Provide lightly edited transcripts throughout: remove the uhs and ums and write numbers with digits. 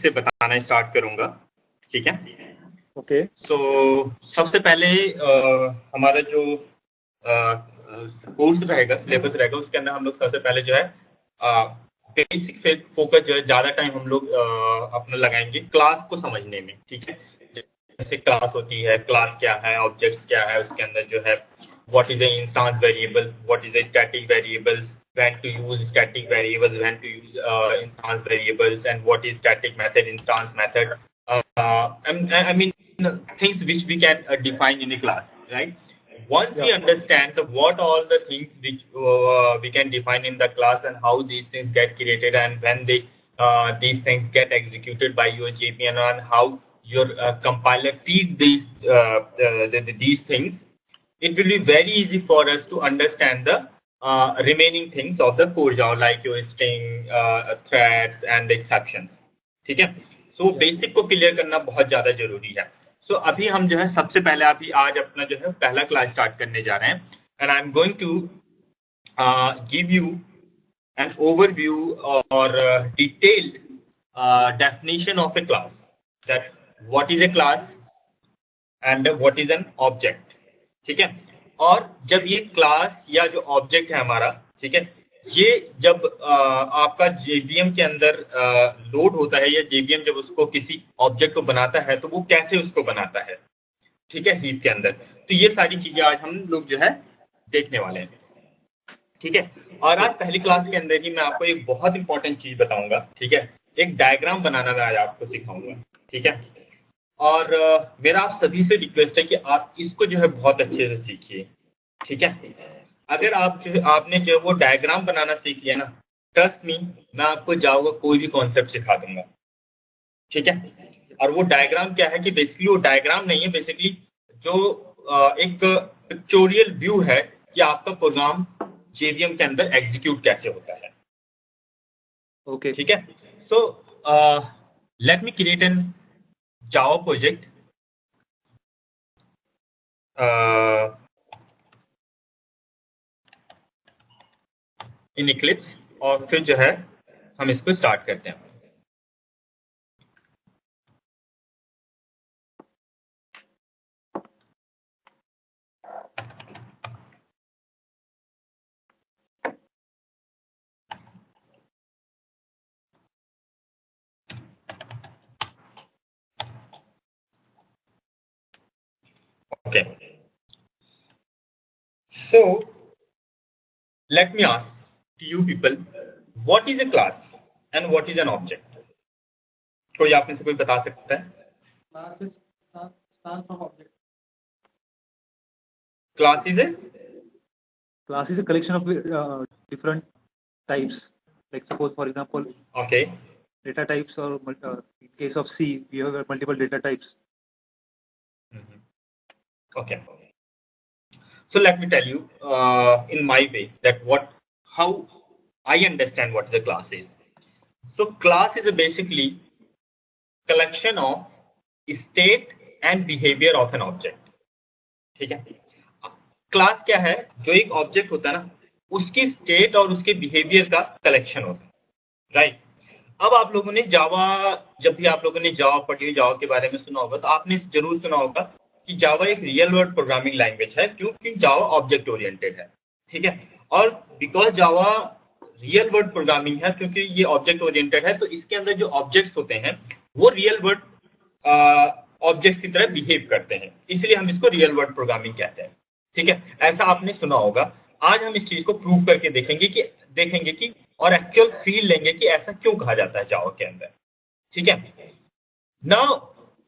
से बताना स्टार्ट करूंगा, ठीक है। ओके। सो सबसे पहले हमारा जो कोर्स रहेगा, सिलेबस रहेगा, उसके अंदर हम लोग सबसे पहले जो है बेसिक फोकस जो है ज़्यादा टाइम हम लोग अपना लगाएंगे क्लास को समझने में, ठीक है। जैसे क्लास होती है, क्लास क्या है, ऑब्जेक्ट क्या है, उसके अंदर जो है what is the instance variable, what is the static variables, when to use static variables, when to use instance variables, and what is static method, instance method. I mean things which we can define in a class, right? Once we understand what all the things which we can define in the class and how these things get created and when these things get executed by your JPN and how your compiler treats these things, it will be very easy for us to understand the remaining things of the core Java, like your string, threads and exceptions, ठीक है। So basic को clear करना बहुत ज़्यादा जरूरी है। So अभी हम जो है सबसे पहले अभी आज अपना जो है पहला क्लास स्टार्ट करने जा रहे हैं, and I'm going to give you an overview or detailed definition of a class, that what is a class and what is an object, ठीक है। और जब ये क्लास या जो ऑब्जेक्ट है हमारा, ठीक है, ये जब आपका JVM के अंदर लोड होता है या JVM जब उसको किसी ऑब्जेक्ट को बनाता है तो वो कैसे उसको बनाता है, ठीक है, हीप के अंदर। तो ये सारी चीजें आज हम लोग जो है देखने वाले हैं, ठीक है। और आज पहली क्लास के अंदर ही मैं आपको एक बहुत इंपॉर्टेंट चीज बताऊंगा, ठीक है। एक डायग्राम बनाना मैं आज आपको सिखाऊंगा, ठीक है। और मेरा आप सभी से रिक्वेस्ट है कि आप इसको जो है बहुत अच्छे से सीखिए, ठीक है। अगर आपने जो वो डायग्राम बनाना सीख लिया ना, ट्रस्ट मी, मैं आपको जावा का कोई भी कॉन्सेप्ट सिखा दूंगा, ठीक है। और वो डायग्राम क्या है कि बेसिकली वो डायग्राम नहीं है, बेसिकली जो एक पिक्चोरियल व्यू है कि आपका प्रोग्राम JVM के अंदर एग्जीक्यूट कैसे होता है, ओके, ठीक है। सो let me create an Java project in Eclipse, और फिर जो है हम इसको स्टार्ट करते हैं। Okay, so let me ask to you people, what is a class and what is an object? कोई आप में से कोई बता सकता है? Class is a collection of different types. Like suppose, for example, okay, data types, or in case of C, we have multiple data types. Okay. So let me tell you in my way that how I understand what the class is. So class is basically collection of state and behavior of an object, ठीक है। Class क्या है? जो एक object होता है ना, उसकी स्टेट और उसके बिहेवियर का कलेक्शन होता है, राइट। अब आप लोगों ने जावा, जब भी आप लोगों ने जावा पढ़ी, जावा के बारे में सुना होगा, तो आपने जरूर सुना होगा कि जावा एक रियल वर्ल्ड प्रोग्रामिंग लैंग्वेज है, क्योंकि जावा ऑब्जेक्ट ओरिएंटेड है, ठीक है। और because Java real world programming है, क्योंकि ये ऑब्जेक्ट ओरिएंटेड है, तो इसके अंदर जो ऑब्जेक्ट्स होते हैं वो रियल वर्ल्ड ऑब्जेक्ट की तरह बिहेव करते हैं, इसलिए हम इसको रियल वर्ल्ड प्रोग्रामिंग कहते हैं, ठीक है। ऐसा आपने सुना होगा। आज हम इस चीज को प्रूव करके देखेंगे कि और एक्चुअल फील लेंगे कि ऐसा क्यों कहा जाता है जावा के अंदर, ठीक है। नाउ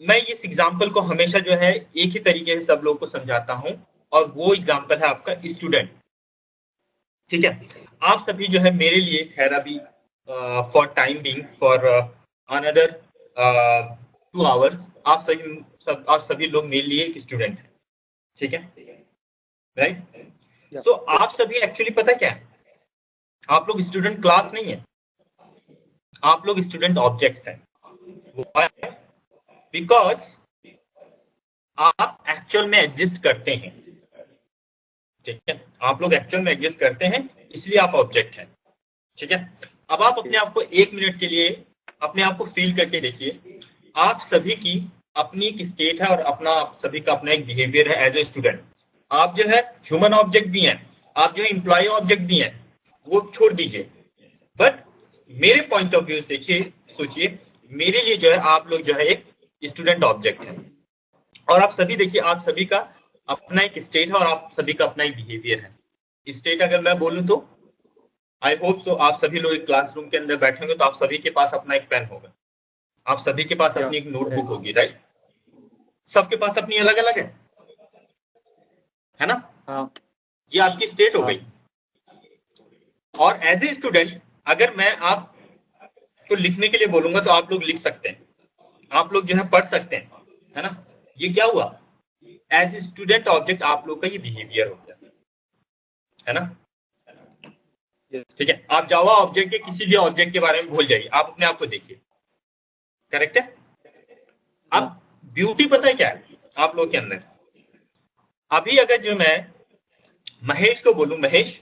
मैं इस एग्जांपल को हमेशा जो है एक ही तरीके से सब लोगों को समझाता हूं, और वो एग्जांपल है आपका स्टूडेंट, ठीक है। आप सभी जो है मेरे लिए, खैर अभी for time being, for another 2 hours, आप सभी लोग मेरे लिए एक स्टूडेंट हैं, ठीक है, राइट। तो आप सभी एक्चुअली पता क्या है, आप लोग स्टूडेंट क्लास नहीं है, आप लोग स्टूडेंट ऑब्जेक्ट्स हैं। बिकॉज आप एक्चुअल में एग्जिस्ट करते हैं, ठीक है। आप लोग एक्चुअल में एग्जिस्ट करते हैं, इसलिए आप ऑब्जेक्ट हैं, ठीक है। अब आप अपने आप को 1 मिनट के लिए अपने आप को फील करके देखिए, आप सभी की अपनी एक स्टेट है और अपना आप सभी का अपना एक बिहेवियर है एज ए स्टूडेंट। आप जो है ह्यूमन ऑब्जेक्ट भी हैं, आप जो है एम्प्लॉय ऑब्जेक्ट भी हैं, वो छोड़ दीजिए। बट मेरे पॉइंट ऑफ व्यू से देखिए, सोचिए, मेरे लिए जो है आप लोग जो है एक स्टूडेंट ऑब्जेक्ट है, और आप सभी देखिए, आप सभी का अपना एक स्टेट है और आप सभी का अपना एक बिहेवियर है। स्टेट अगर मैं बोलूं तो आई होप सो आप सभी लोग एक क्लासरूम के अंदर बैठेंगे तो आप सभी के पास अपना एक पेन होगा, आप सभी के पास अपनी एक नोटबुक होगी, राइट? सबके पास अपनी अलग अलग है ना? हाँ, ये आपकी स्टेट हो गई। और एज ए स्टूडेंट अगर मैं आपको लिखने के लिए बोलूंगा तो आप लोग लिख सकते हैं, आप लोग जो है पढ़ सकते हैं, है ना? ये क्या हुआ? एज ए स्टूडेंट ऑब्जेक्ट आप लोग का ये बिहेवियर हो गया, है ना? ठीक है, आप जावा ऑब्जेक्ट के किसी भी ऑब्जेक्ट के बारे में भूल जाइए, आप अपने आप को देखिए, करेक्ट है? अब ब्यूटी पता है क्या है आप लोग के अंदर? अभी अगर जो मैं महेश को बोलूं, महेश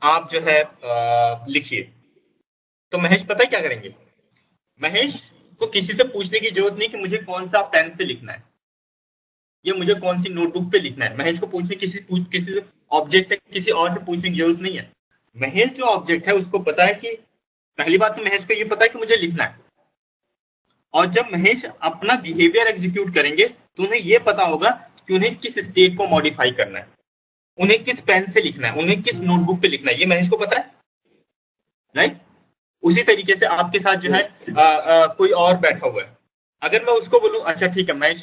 आप जो है लिखिए, तो महेश पता है क्या करेंगे? महेश को किसी से पूछने की जरूरत नहीं कि मुझे कौन सा पेन से लिखना है या मुझे कौन सी नोटबुक पे लिखना है। महेश को किसी से ऑब्जेक्ट से किसी और से पूछने की जरूरत नहीं है। महेश जो ऑब्जेक्ट है उसको पता है कि पहली बात तो महेश को ये पता है कि मुझे लिखना है, और जब महेश अपना बिहेवियर एग्जीक्यूट करेंगे तो उन्हें ये पता होगा कि उन्हें किस स्टेट को मॉडिफाई करना है, उन्हें किस पेन से लिखना है, उन्हें किस नोटबुक पे लिखना है, ये महेश को पता है, राइट? उसी तरीके से आपके साथ जो है कोई और बैठा हुआ है, अगर मैं उसको बोलूं अच्छा ठीक है महेश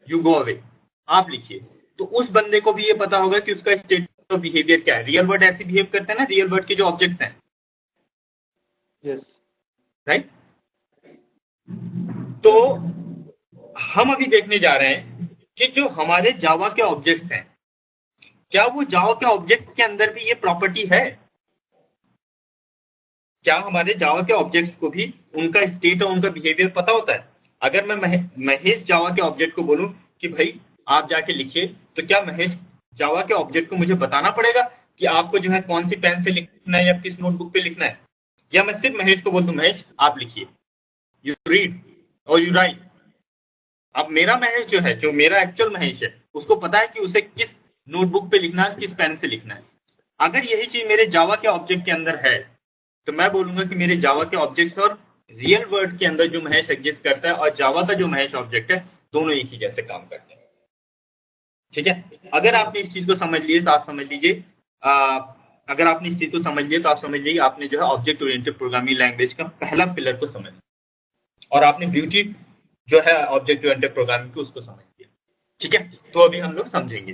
यू गो अवे, आप लिखिए, तो उस बंदे को भी ये पता होगा कि उसका स्टेट ऑफ बिहेवियर क्या है। रियल वर्ड ऐसे बिहेव करते हैं ना, रियल वर्ड के जो ऑब्जेक्ट्स हैं, यस, राइट? तो हम अभी देखने जा रहे हैं कि जो हमारे जावा के ऑब्जेक्ट्स हैं, क्या वो जावा के ऑब्जेक्ट के अंदर भी ये प्रॉपर्टी है? क्या हमारे जावा के ऑब्जेक्ट्स को भी उनका स्टेट और उनका बिहेवियर पता होता है? अगर मैं महेश जावा के ऑब्जेक्ट को बोलूं कि भाई आप जाके लिखिए, तो क्या महेश जावा के ऑब्जेक्ट को मुझे बताना पड़ेगा कि आपको जो है कौन सी पेन से लिखना है या किस नोटबुक पे लिखना है? या मैं सिर्फ महेश को बोल दूं महेश आप लिखिए, यू रीड और यू राइट। अब मेरा महेश जो है, जो मेरा एक्चुअल महेश है, उसको पता है कि उसे किस नोटबुक पे लिखना है, किस पेन से लिखना है। अगर यही चीज मेरे जावा के ऑब्जेक्ट के अंदर है तो मैं बोलूंगा कि मेरे जावा के ऑब्जेक्ट्स और रियल वर्ल्ड के अंदर जो महेश एग्जिस्ट करता है और जावा का जो महेश ऑब्जेक्ट है, दोनों एक ही जैसे काम करते हैं। ठीक है, अगर आपने इस चीज को समझ लिए तो आप समझ लीजिए, अगर आपने इस चीज को समझ लिया तो आप समझ लीजिए आपने जो है ऑब्जेक्ट ओरिएंटेड प्रोग्रामिंग लैंग्वेज का पहला पिलर को समझ लिया और आपने ब्यूटी जो है ऑब्जेक्ट ओरिएंटेड प्रोग्रामिंग की उसको समझ लिया। ठीक है, तो अभी हम लोग समझेंगे।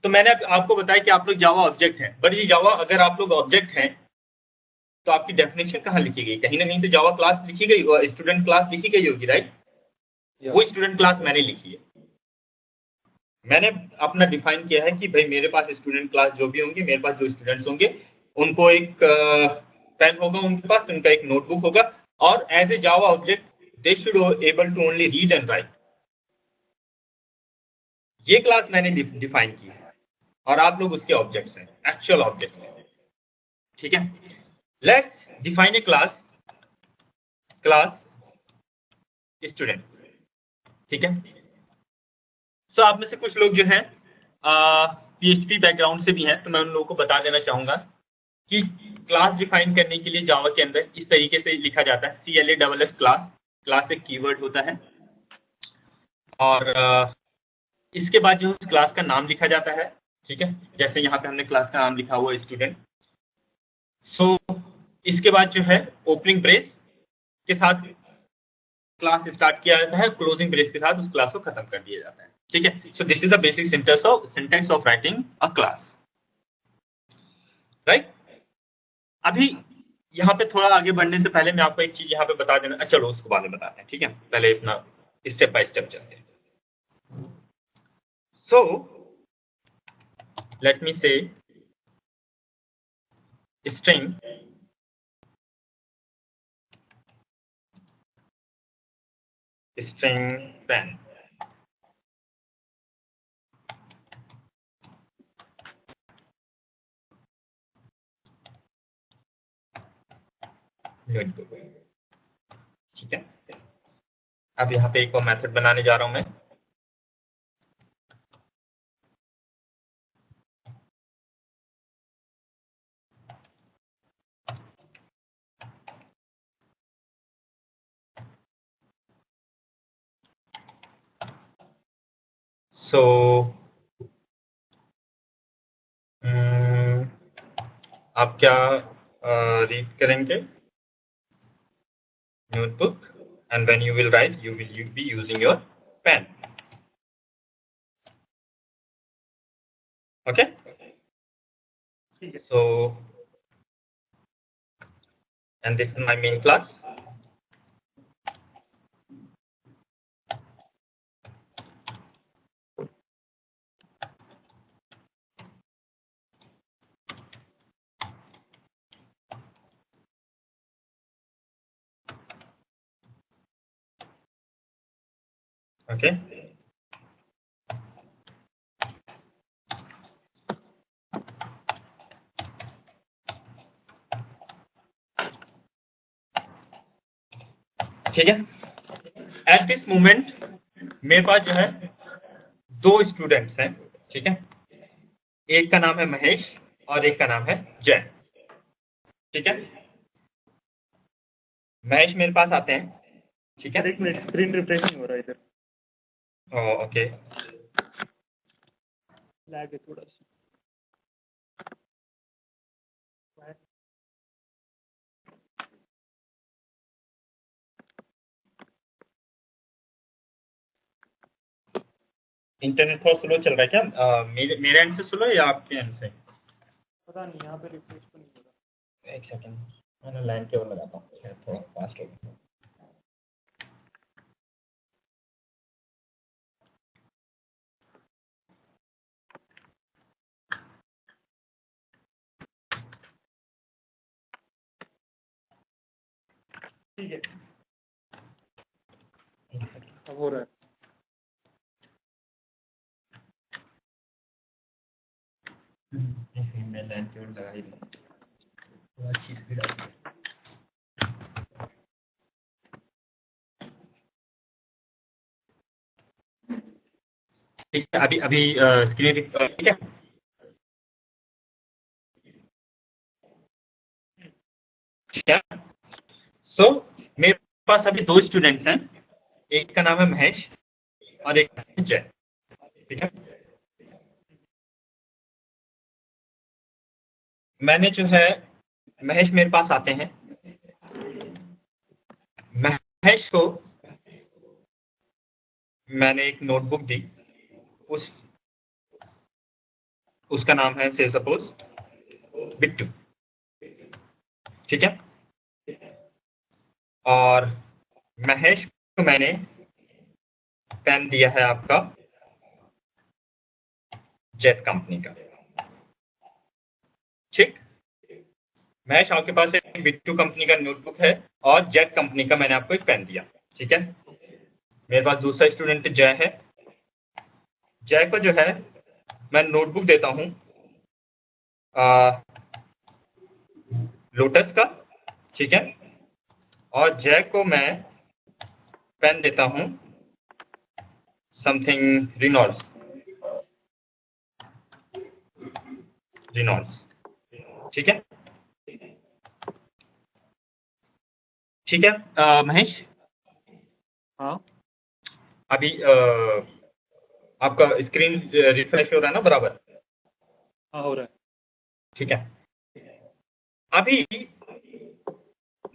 तो मैंने आपको बताया कि आप लोग जावा ऑब्जेक्ट हैं, बट ये जावा अगर आप लोग ऑब्जेक्ट हैं तो आपकी डेफिनेशन कहाँ लिखी गई? कहीं ना कहीं तो जावा क्लास लिखी गई और स्टूडेंट क्लास लिखी गई होगी, राइट? वो स्टूडेंट क्लास मैंने लिखी है, मैंने अपना डिफाइन किया है कि भाई मेरे पास स्टूडेंट क्लास जो भी होंगे, मेरे पास जो स्टूडेंट्स होंगे उनको एक पेन होगा, उनके पास उनका एक नोटबुक होगा, और as a Java object they should able to only read and write. ये क्लास मैंने डिफाइन की है और आप लोग उसके ऑब्जेक्ट्स हैं, एक्चुअल ऑब्जेक्ट्स हैं। ठीक है, let's define a class student. ठीक है, सो आप में से कुछ लोग जो हैं PHP बैकग्राउंड से भी हैं, तो मैं उन लोगों को बता देना चाहूंगा कि क्लास डिफाइन करने के लिए जावा के अंदर इस तरीके से लिखा जाता है, CLASS क्लास। क्लास एक कीवर्ड होता है और इसके बाद जो है क्लास का नाम लिखा जाता है। ठीक है, जैसे यहाँ पे हमने क्लास का नाम लिखा हुआ है स्टूडेंट। सो इसके बाद जो है ओपनिंग ब्रेस के साथ क्लास स्टार्ट किया जाता है, क्लोजिंग ब्रेस के साथ उस क्लास को खत्म कर दिया जाता है। ठीक है, so this is the basic syntax of writing a class, right? अभी यहाँ पे थोड़ा आगे बढ़ने से पहले मैं आपको एक चीज यहाँ पे बता देना, चलो उसको बाद में बताते हैं। ठीक है, पहले अपना स्टेप बाय स्टेप चलते हैं। सो लेट मी से स्ट्रिंग पेन। नोटबुक। ठीक है, अब यहाँ पे एक और मेथड बनाने जा रहा हूँ मैं। सो आप क्या रीड करेंगे? Notebook, and when you will write, you be using your pen. Okay, so and this is my main class. Okay, ठीक है। एट दिस मोमेंट मेरे पास जो है 2 स्टूडेंट्स हैं, ठीक है। एक का नाम है महेश और एक का नाम है जय, ठीक है। महेश मेरे पास आते हैं, ठीक है। एक मिनट, स्क्रीन रिफ्रेश नहीं हो रहा है इधर, ओके, लैग है थोड़ा सा। इंटरनेट थोड़ा स्लो चल रहा है क्या? मेरे एंड से स्लो या आपके एंड से? पता नहीं, यहाँ पे रिफ्रेश तो नहीं हो रहा। एक सेकंड, मैं लाइन केबल लगाता हूँ, शायद थोड़ा फास्ट हो गया। ठीक है, अब हो रहा है। मैं लाइन केबल लगा ही दूँ, थोड़ा अच्छी स्पीड आती है। ठीक है, अभी अभी स्क्रीन ठीक है। ठीक है, सो मेरे पास अभी 2 स्टूडेंट्स हैं, एक का नाम है महेश और एक का नाम है जय, ठीक है। मैंने जो है, महेश मेरे पास आते हैं, महेश को मैंने एक नोटबुक दी, उसका नाम है से सपोज बिट्टू, ठीक है। और महेश को मैंने पेन दिया है आपका जेट कंपनी का, ठीक। महेश आपके पास एक बिट्टू कंपनी का नोटबुक है और जेट कंपनी का मैंने आपको एक पेन दिया, ठीक है। मेरे पास दूसरा स्टूडेंट जय है। जय को जो है मैं नोटबुक देता हूँ लोटस का, ठीक है। और जय को मैं पेन देता हूँ समथिंग रिनॉल्ड्स, ठीक है। ठीक है, महेश, हाँ अभी आपका स्क्रीन रिफ्रेश हो रहा है ना बराबर? हाँ, हो रहा है। ठीक है, अभी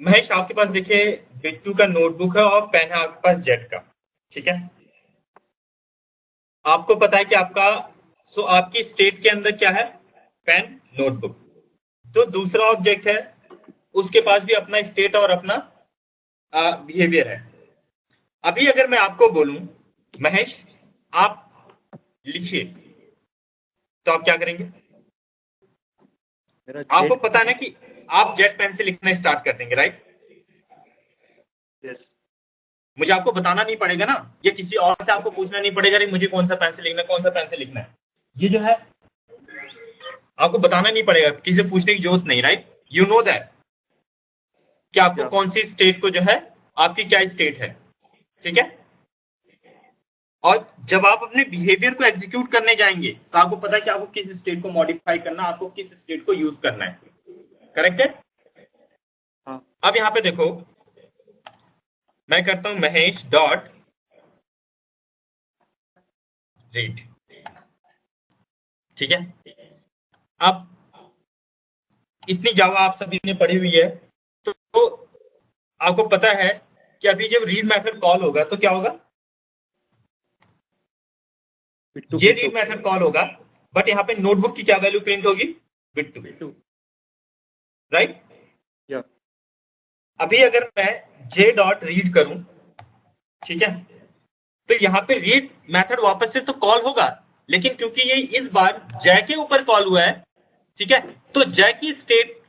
महेश आपके पास देखिए बिट्टू का नोटबुक है और पेन है आपके पास जेट का, ठीक है। आपको पता है कि आपका आपकी स्टेट के अंदर क्या है? Pen, notebook. तो दूसरा ऑब्जेक्ट है, उसके पास भी अपना स्टेट और अपना बिहेवियर है। अभी अगर मैं आपको बोलूं महेश आप लिखिए, तो आप क्या करेंगे? आपको पता है ना कि आप जेट पेन से लिखना स्टार्ट कर देंगे, राइट? यस। मुझे आपको बताना नहीं पड़ेगा ना, ये किसी और से आपको पूछना नहीं पड़ेगा कि मुझे कौन सा पेन से लिखना है, कौन सा पेन से लिखना है। ये जो है आपको बताना नहीं पड़ेगा, किसी से पूछने की जरूरत नहीं, राइट? You know that. कि आपको Yeah. कौन सी स्टेट को जो है, आपकी क्या स्टेट है, ठीक है। और जब आप अपने बिहेवियर को एग्जीक्यूट करने जाएंगे तो आपको पता है कि आपको किस स्टेट को मॉडिफाई करना, आपको किस स्टेट को यूज करना है, करेक्ट है। हाँ. अब यहाँ पे देखो, मैं करता हूं महेश डॉट रीड, ठीक है। अब इतनी जावा आप सभी ने पढ़ी हुई है, तो आपको पता है कि अभी जब रीड मेथड कॉल होगा तो क्या होगा, ये रीड मेथड कॉल होगा, बट यहाँ पे नोटबुक की क्या वैल्यू प्रिंट होगी, bit two bit, right. Yeah. अभी अगर मैं जे डॉट रीड करूं, ठीक है, तो यहाँ पे रीड मेथड वापस से तो कॉल होगा, लेकिन क्योंकि ये इस बार जै के ऊपर कॉल हुआ है, ठीक है, तो जै की स्टेट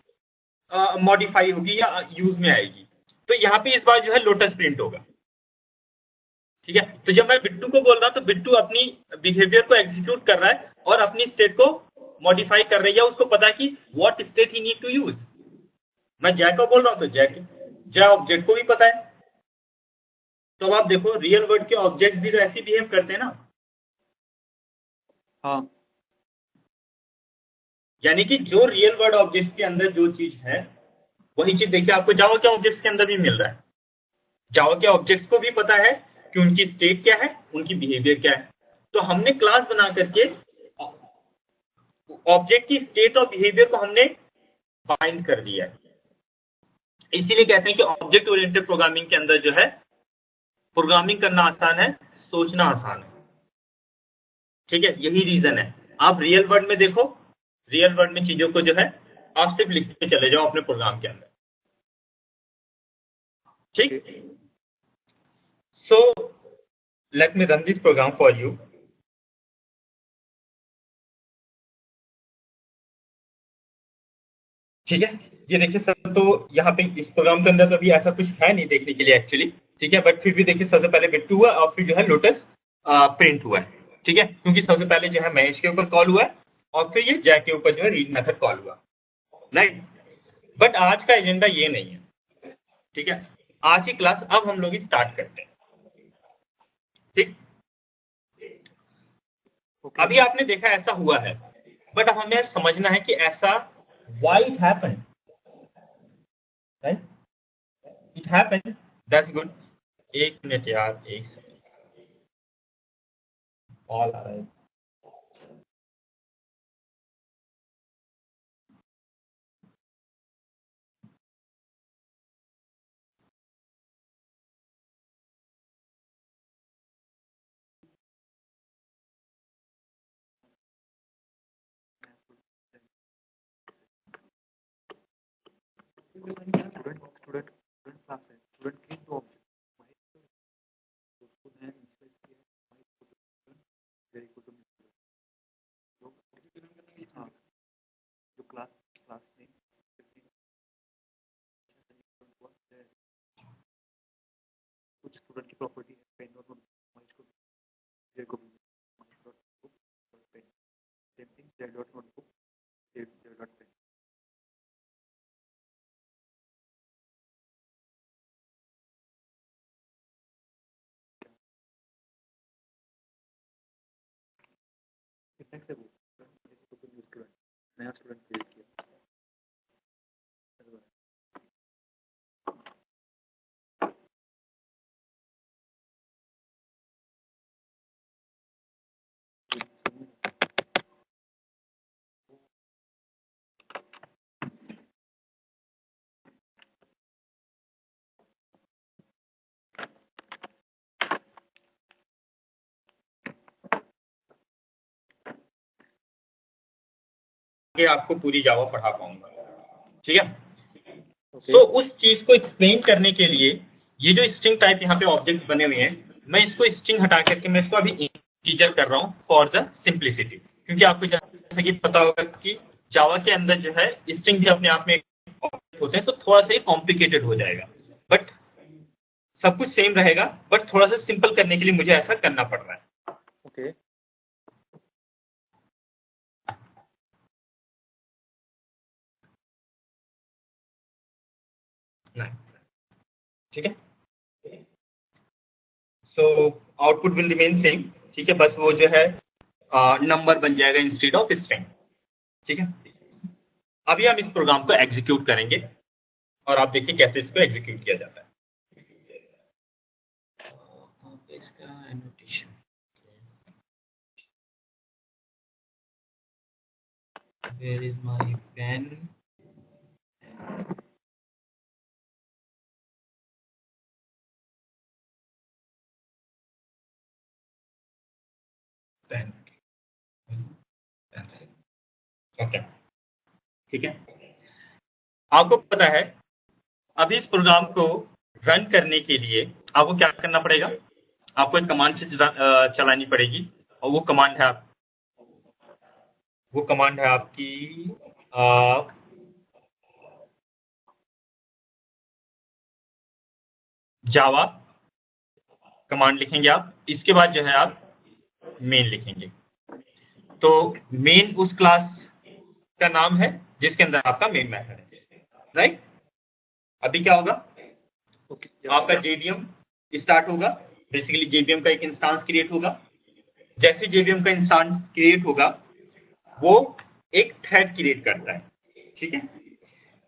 मॉडिफाई होगी या यूज में आएगी, तो यहाँ पे इस बार जो है लोटस प्रिंट होगा, ठीक है। तो जब मैं बिट्टू को बोल रहा हूं तो बिट्टू अपनी बिहेवियर को एग्जीक्यूट कर रहा है और अपनी स्टेट को मॉडिफाई कर रही है, उसको पता है कि what state he need to use. मैं जै को बोल रहा हूं तो जै ऑब्जेक्ट को भी पता है। तो अब आप देखो, रियल वर्ल्ड के ऑब्जेक्ट भी तो ऐसे बिहेव करते हैं ना। हाँ. यानी कि जो रियल वर्ल्ड ऑब्जेक्ट के अंदर जो चीज है, वही चीज देखिए आपको जावा के ऑब्जेक्ट्स के अंदर भी मिल रहा है। जावा के ऑब्जेक्ट्स को भी पता है कि उनकी स्टेट क्या है, उनकी बिहेवियर क्या है। तो हमने क्लास बना करके ऑब्जेक्ट की स्टेट और बिहेवियर को हमने बाइंड कर दिया है। इसीलिए कहते हैं कि ऑब्जेक्ट ओरिएंटेड प्रोग्रामिंग के अंदर जो है, प्रोग्रामिंग करना आसान है, सोचना आसान है, ठीक है। यही रीजन है। आप रियल वर्ल्ड में देखो, रियल वर्ल्ड में चीजों को जो है आप सिर्फ लिखते चले जाओ अपने प्रोग्राम के अंदर, ठीक। So let me run this program for you. ठीक है, ये देखिए सर, तो यहाँ पे इस प्रोग्राम के अंदर तो अभी ऐसा कुछ है नहीं देखने के लिए एक्चुअली, ठीक है, बट फिर भी देखिए सबसे पहले बिट्टू हुआ और फिर जो है लोटस प्रिंट हुआ है, ठीक है, क्योंकि सबसे पहले जो है महेश के ऊपर कॉल हुआ है और फिर ये जै के ऊपर जो है रीड मेथड कॉल हुआ, राइट। बट आज का एजेंडा ये नहीं है, ठीक है। आज की क्लास अब हम लोग स्टार्ट करते हैं, ठीक। Okay. अभी आपने देखा ऐसा हुआ है, बट अब हमें समझना है कि ऐसा why it happened, right. It happened, that's good. एक मिनट यार, एक सेकंड, कॉल आ रहा है। स्टूडेंट क्लास है, स्टूडेंट की तो ऑब्जेक्ट उसको नया इनिशियलाइज किया, वेरी गुड। हाँ, जो क्लास में कुछ स्टूडेंट की प्रॉपर्टी है, पेन और नोटबुक को very good, same thing Z dot notebook, Z dot pen. कितने से वो स्टूडेंट नया स्टूडेंट क्रिएट किया। आगे आपको पूरी जावा पढ़ा पाऊंगा, ठीक है। Okay. तो उस चीज को एक्सप्लेन करने के लिए ये जो स्ट्रिंग टाइप यहाँ पे ऑब्जेक्ट बने हुए हैं, मैं इसको स्ट्रिंग हटा करके मैं इसको अभी इंटीजर कर रहा हूँ फॉर द सिंप्लिसिटी, क्योंकि आपको जैसे कि पता होगा कि जावा के अंदर जो है स्ट्रिंग भी अपने आप में ऑब्जेक्ट होते हैं, तो थोड़ा सा कॉम्प्लिकेटेड हो जाएगा, बट सब कुछ सेम रहेगा, बट थोड़ा सा सिंपल करने के लिए मुझे ऐसा करना पड़ रहा है। Okay. नहीं, ठीक है। So output will remain same, ठीक है, बस वो जो है नंबर बन जाएगा इंस्टेड ऑफ स्ट्रिंग, ठीक है। अभी हम इस प्रोग्राम को एग्जीक्यूट करेंगे और आप देखिए कैसे इसको एग्जीक्यूट किया जाता है। इसका annotation, where is my pen? pen, okay, ठीक है। आपको पता है अभी इस प्रोग्राम को रन करने के लिए आपको क्या करना पड़ेगा, आपको एक कमांड से चलानी पड़ेगी और वो कमांड है आपकी जावा कमांड लिखेंगे आप, इसके बाद जो है आप मेन लिखेंगे। तो मेन उस क्लास का नाम है जिसके अंदर आपका मेन मेथड है, राइट। अभी क्या होगा, आपका JVM स्टार्ट होगा, बेसिकली JVM का एक इंस्टांस क्रिएट होगा। जैसे JVM का इंस्टांस क्रिएट होगा वो एक थ्रेड क्रिएट करता है, ठीक है।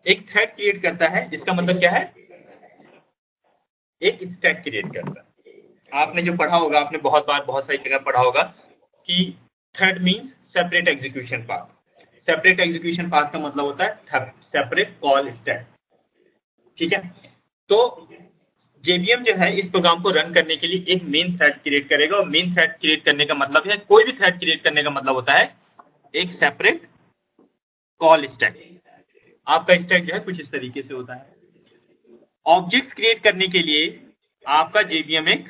एक थ्रेड क्रिएट करता है, इसका मतलब क्या है, एक स्टैक क्रिएट करता है। आपने जो पढ़ा होगा, आपने बहुत बार बहुत सारी जगह पढ़ा होगा कि thread means separate execution path. Separate execution path का मतलब होता है सेपरेट कॉल स्टैक, ठीक है। तो JVM जो है इस प्रोग्राम को रन करने के लिए एक मेन थ्रेड क्रिएट करेगा, और मेन थ्रेड क्रिएट करने का मतलब है, कोई भी थ्रेड क्रिएट करने का मतलब होता है एक सेपरेट कॉल स्टैक। आपका स्टैक जो है कुछ इस तरीके से होता है। ऑब्जेक्ट क्रिएट करने के लिए आपका JVM एक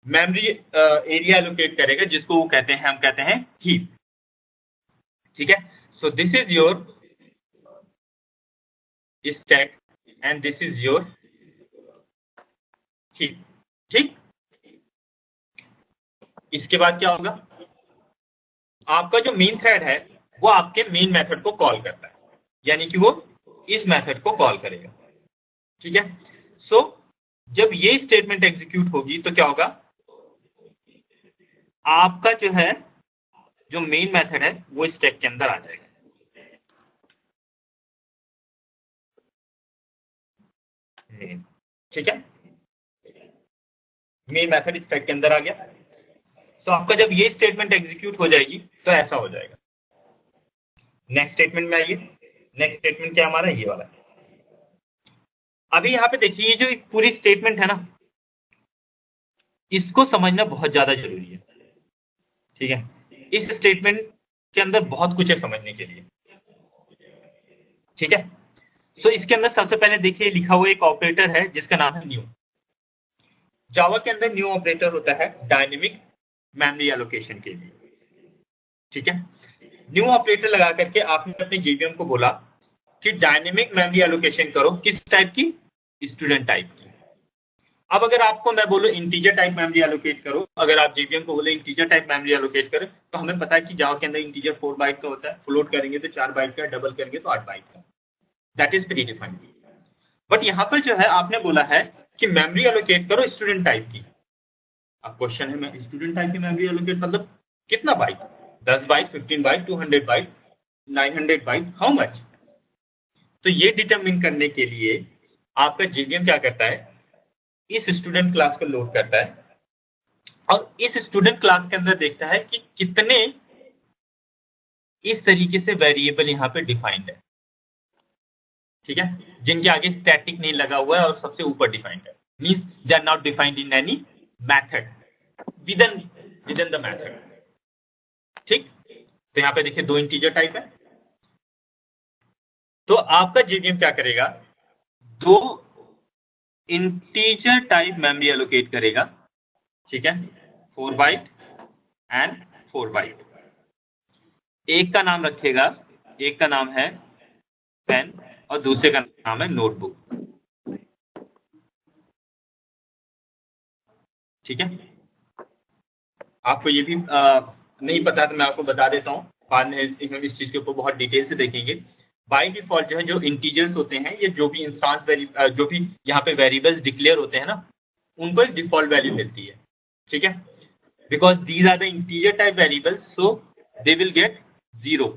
मेमोरी एरिया एलोकेट करेगा, जिसको वो कहते हैं, हम कहते हैं हीप, ठीक है। So this is your stack and this is your heap, ठीक। इसके बाद क्या होगा, आपका जो मेन थ्रेड है वो आपके मेन मेथड को कॉल करता है, यानी कि वो इस मेथड को कॉल करेगा, ठीक है। सो जब ये स्टेटमेंट एग्जीक्यूट होगी तो क्या होगा, आपका जो है जो मेन मेथड है वो स्टैक के अंदर आ जाएगा, ठीक है। मेन मेथड स्टैक के अंदर आ गया। तो आपका जब ये स्टेटमेंट एग्जीक्यूट हो जाएगी तो ऐसा हो जाएगा। नेक्स्ट स्टेटमेंट में आइए। नेक्स्ट स्टेटमेंट क्या हमारा, ये वाला है। अभी यहाँ पे देखिए, ये जो एक पूरी स्टेटमेंट है ना, इसको समझना बहुत ज्यादा जरूरी है, ठीक है। इस स्टेटमेंट के अंदर बहुत कुछ है समझने के लिए, ठीक है। तो इसके अंदर सबसे पहले देखिए लिखा हुआ एक ऑपरेटर है जिसका नाम है न्यू। जावा के अंदर न्यू ऑपरेटर होता है डायनेमिक मेमोरी एलोकेशन के लिए, ठीक है। न्यू ऑपरेटर लगा करके आपने अपने JVM को बोला कि डायनेमिक मेमोरी एलोकेशन करो, किस टाइप की, स्टूडेंट टाइप की। अब अगर आपको मैं बोलूँ इंटीजर टाइप मेमोरी एलोकेट करो, अगर आप JVM को बोले इंटीजर टाइप मेमोरी एलोकेट करें, तो हमें पता है कि जावा के अंदर इंटीजर 4 बाइट का होता है, फ्लोट करेंगे तो 4 बाइट का, डबल करेंगे तो 8 बाइट का, that is predefined. But यहाँ पर जो है आपने बोला है कि मेमोरी एलोकेट करो स्टूडेंट टाइप की। अब क्वेश्चन है, मैं स्टूडेंट टाइप की मेमोरी एलोकेट मतलब कितना byte, 10 byte, 15 byte, 200 byte, 900 byte, how much. तो ये डिटरमिन करने के लिए आपका JVM क्या करता है, इस स्टूडेंट क्लास को लोड करता है और इस स्टूडेंट क्लास के अंदर देखता है कि कितने इस तरीके से वेरिएबल यहाँ पे डिफाइंड है, ठीक है, जिनके आगे स्टैटिक नहीं लगा हुआ है और सबसे ऊपर डिफाइंड है, means they are not defined in any method within the method, ठीक। तो यहाँ पे देखिए 2 इंटीजर टाइप है। तो आपका JVM क्या करेगा, 2 इंटीजर टाइप मेमोरी एलोकेट करेगा, ठीक है, 4 बाइट एंड 4 बाइट। एक का नाम रखेगा, एक का नाम है पेन और दूसरे का नाम है नोटबुक, ठीक है। आपको ये भी नहीं पता तो मैं आपको बता देता हूँ, बाद में हम इस चीज़ के ऊपर बहुत डिटेल से देखेंगे। बाय डिफॉल्ट जो है जो इंटीजर्स होते हैं, ये जो भी इंस्टांस जो भी यहाँ पे वेरिएबल्स डिक्लेयर होते हैं ना, उनको एक डिफॉल्ट वैल्यू मिलती है, ठीक है, because these are the integer type variables, so they will get 0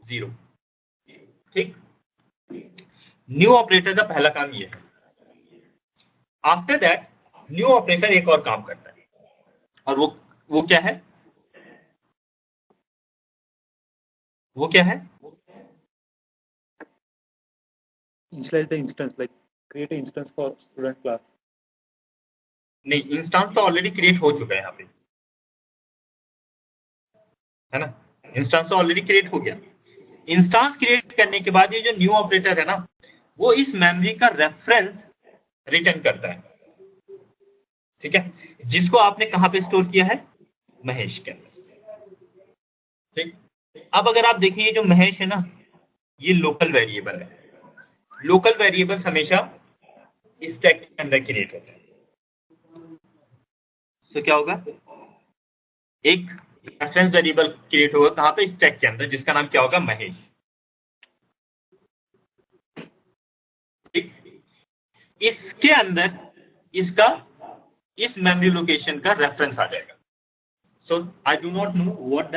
0, ठीक। न्यू ऑपरेटर का पहला काम ये है। आफ्टर दैट न्यू ऑपरेटर एक और काम करता है, और वो क्या है, वो क्या है? Initialize the instance, like create an instance for student class. नहीं, इंस्टांस तो ऑलरेडी क्रिएट हो चुका है यहाँ पे, है ना, इंस्टांस तो ऑलरेडी क्रिएट हो गया। इंस्टांस क्रिएट करने के बाद ये जो न्यू ऑपरेटर है ना, वो इस मेमोरी का रेफरेंस रिटर्न करता है, ठीक है, जिसको आपने कहाँ पे स्टोर किया है, महेश के अंदर, ठीक। अब अगर आप देखिए जो महेश है ना, ये लोकल वेरिएबल है। लोकल वेरिएबल्स हमेशा स्टैक के अंदर क्रिएट होते हैं। तो क्या होगा, एक रेफरेंस वेरिएबल क्रिएट होगा कहाँ पे, स्टैक के अंदर, जिसका नाम क्या होगा, महेश, ठीक। इसके अंदर इसका इस मेमोरी लोकेशन का रेफरेंस आ जाएगा। So I do not know what